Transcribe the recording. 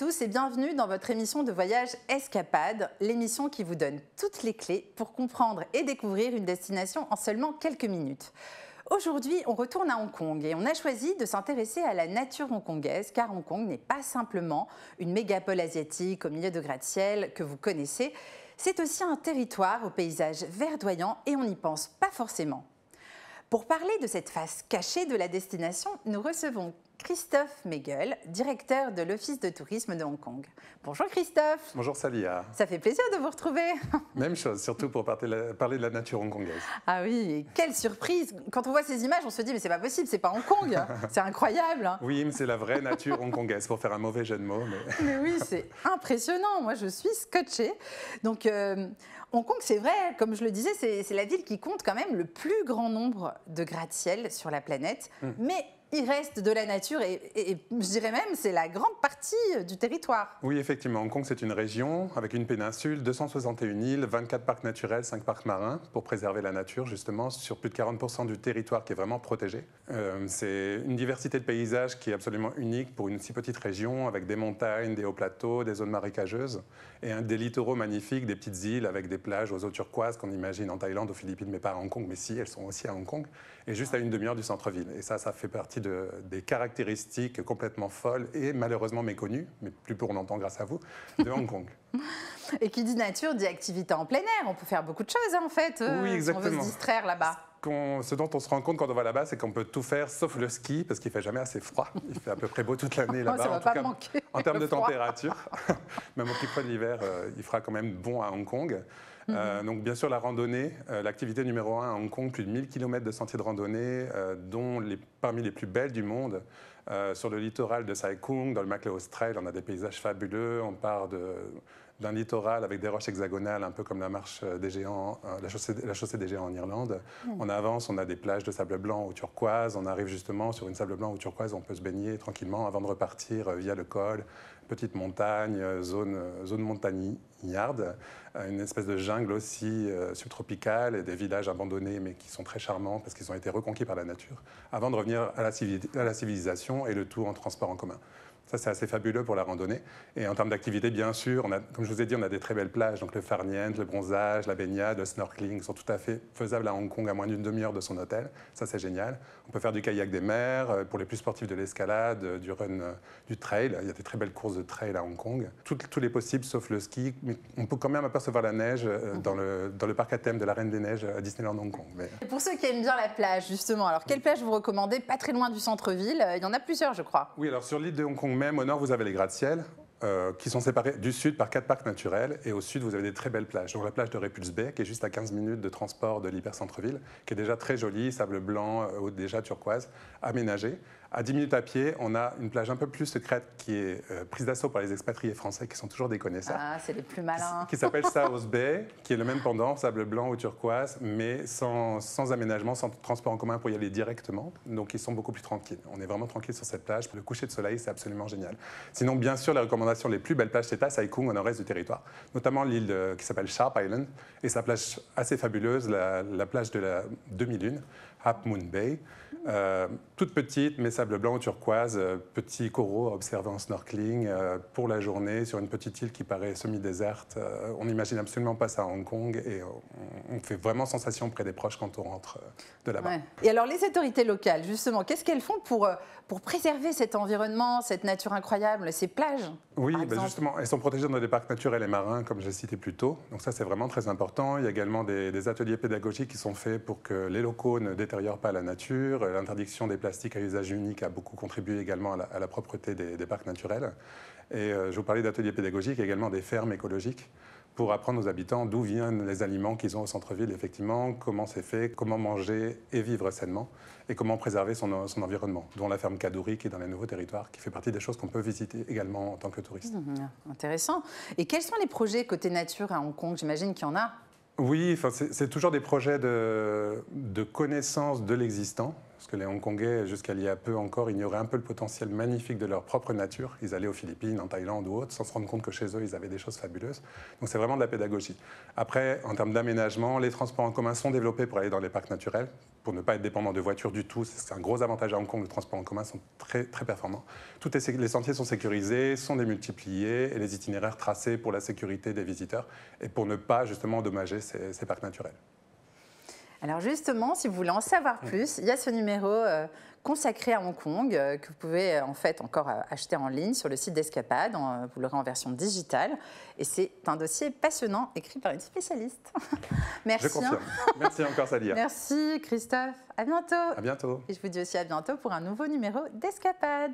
tous et bienvenue dans votre émission de voyage Escapade, l'émission qui vous donne toutes les clés pour comprendre et découvrir une destination en seulement quelques minutes. Aujourd'hui, on retourne à Hong Kong et on a choisi de s'intéresser à la nature hongkongaise car Hong Kong n'est pas simplement une mégapole asiatique au milieu de gratte-ciel que vous connaissez, c'est aussi un territoire au paysage verdoyant et on n'y pense pas forcément. Pour parler de cette face cachée de la destination, nous recevons Christophe Meigel, directeur de l'Office de tourisme de Hong Kong. Bonjour Christophe. Bonjour Salia. Ça fait plaisir de vous retrouver. Même chose, surtout pour parler de la nature hongkongaise. Ah oui, et quelle surprise. Quand on voit ces images, on se dit mais c'est pas possible, c'est pas Hong Kong. C'est incroyable. Oui, mais c'est la vraie nature hongkongaise, pour faire un mauvais jeu de mots. Mais oui, c'est impressionnant. Moi, je suis scotchée. Donc, Hong Kong, c'est vrai, comme je le disais, c'est la ville qui compte quand même le plus grand nombre de gratte-ciel sur la planète. Mais il reste de la nature et je dirais même c'est la grande partie du territoire. Oui, effectivement, Hong Kong c'est une région avec une péninsule, 261 îles, 24 parcs naturels, 5 parcs marins pour préserver la nature justement sur plus de 40% du territoire qui est vraiment protégé. C'est une diversité de paysages qui est absolument unique pour une si petite région avec des montagnes, des hauts plateaux, des zones marécageuses et des littoraux magnifiques, des petites îles avec des plages aux eaux turquoises qu'on imagine en Thaïlande, aux Philippines, mais pas à Hong Kong, mais si, elles sont aussi à Hong Kong et juste à une demi-heure du centre-ville. Et ça fait partie des caractéristiques complètement folles et malheureusement méconnues, mais plus pour longtemps grâce à vous, de Hong Kong. Et qui dit nature dit activité en plein air. On peut faire beaucoup de choses en fait, oui, exactement. Si on veut se distraire là-bas. Ce dont on se rend compte quand on va là-bas, c'est qu'on peut tout faire sauf le ski, parce qu'il ne fait jamais assez froid. Il fait à peu près beau toute l'année là-bas, en tout cas, en termes de température. Même au plus près de l'hiver, il fera quand même bon à Hong Kong. Donc bien sûr la randonnée, l'activité numéro 1 à Hong Kong, plus de 1000 km de sentiers de randonnée, dont parmi les plus belles du monde. Sur le littoral de Sai Kung, dans le Macleod Trail, on a des paysages fabuleux, on part d'un littoral avec des roches hexagonales, un peu comme la marche des géants, la chaussée des géants en Irlande. On avance, on a des plages de sable blanc ou turquoise, on arrive justement sur une sable blanc ou turquoise, on peut se baigner tranquillement avant de repartir via le col, petite montagne, zone montagnarde, une espèce de jungle aussi subtropicale et des villages abandonnés mais qui sont très charmants parce qu'ils ont été reconquis par la nature, avant de revenir à la civilisation et le tout en transport en commun. Ça, c'est assez fabuleux pour la randonnée. Et en termes d'activité, bien sûr, comme je vous ai dit, on a des très belles plages. Donc le farniente, le bronzage, la baignade, le snorkeling sont tout à fait faisables à Hong Kong à moins d'une demi-heure de son hôtel. Ça, c'est génial. On peut faire du kayak des mers, pour les plus sportifs de l'escalade, du run, du trail. Il y a des très belles courses de trail à Hong Kong. Tous les possibles, sauf le ski. Mais on peut quand même apercevoir la neige dans le parc à thème de la Reine des Neiges à Disneyland Hong Kong. Mais... Et pour ceux qui aiment bien la plage, justement, alors quelle plage vous recommandez? Pas très loin du centre-ville. Il y en a plusieurs, je crois. Oui, alors sur l'île de Hong Kong même, au nord, vous avez les gratte-ciel qui sont séparés du sud par 4 parcs naturels. Et au sud, vous avez des très belles plages. Donc la plage de Repulse Bay, qui est juste à 15 minutes de transport de l'hyper-centre-ville, qui est déjà très jolie, sable blanc, déjà turquoise, aménagée. À 10 minutes à pied, on a une plage un peu plus secrète qui est prise d'assaut par les expatriés français qui sont toujours des connaisseurs. Ah, c'est les plus malins. Qui s'appelle South Bay, qui est le même pendant, sable blanc ou turquoise, mais sans aménagement, sans transport en commun pour y aller directement. Donc ils sont beaucoup plus tranquilles. On est vraiment tranquille sur cette plage. Le coucher de soleil, c'est absolument génial. Sinon, bien sûr, les recommandations les plus belles plages, c'est à Sai Kung, au nord-est du territoire. Notamment l'île qui s'appelle Sharp Island et sa plage assez fabuleuse, la plage de la demi-lune, Half Moon Bay. Toute petite, mais sable blanc ou turquoise, petits coraux à observer en snorkeling pour la journée sur une petite île qui paraît semi-déserte. On n'imagine absolument pas ça à Hong Kong et on fait vraiment sensation près des proches quand on rentre de là-bas. Ouais. Et alors les autorités locales, justement, qu'est-ce qu'elles font pour préserver cet environnement, cette nature incroyable, ces plages? Oui, justement, elles sont protégées dans des parcs naturels et marins, comme je l'ai cité plus tôt. Donc ça, c'est vraiment très important. Il y a également des ateliers pédagogiques qui sont faits pour que les locaux ne détériorent pas la nature. L'interdiction des plastiques à usage unique a beaucoup contribué également à la propreté des parcs naturels. Et je vous parlais d'ateliers pédagogiques, également des fermes écologiques pour apprendre aux habitants d'où viennent les aliments qu'ils ont au centre-ville, effectivement, comment c'est fait, comment manger et vivre sainement, et comment préserver son environnement, dont la ferme Kadoorie qui est dans les nouveaux territoires, qui fait partie des choses qu'on peut visiter également en tant que touriste. Intéressant. Et quels sont les projets côté nature à Hong Kong? J'imagine qu'il y en a. Oui, c'est toujours des projets de connaissance de l'existant. parce que les Hongkongais, jusqu'à il y a peu encore, ignoraient un peu le potentiel magnifique de leur propre nature. Ils allaient aux Philippines, en Thaïlande ou autre, sans se rendre compte que chez eux, ils avaient des choses fabuleuses. Donc c'est vraiment de la pédagogie. Après, en termes d'aménagement, les transports en commun sont développés pour aller dans les parcs naturels, pour ne pas être dépendant de voitures du tout. C'est un gros avantage à Hong Kong, les transports en commun sont très, très performants. Les sentiers sont sécurisés, sont démultipliés, et les itinéraires tracés pour la sécurité des visiteurs et pour ne pas justement endommager ces parcs naturels. Alors justement, si vous voulez en savoir plus, il y a ce numéro consacré à Hong Kong que vous pouvez en fait encore acheter en ligne sur le site d'Escapade. Vous l'aurez en version digitale. Et c'est un dossier passionnant écrit par une spécialiste. Merci. Je confirme. Merci encore, Salia. Merci, Christophe. À bientôt. À bientôt. Et je vous dis aussi à bientôt pour un nouveau numéro d'Escapade.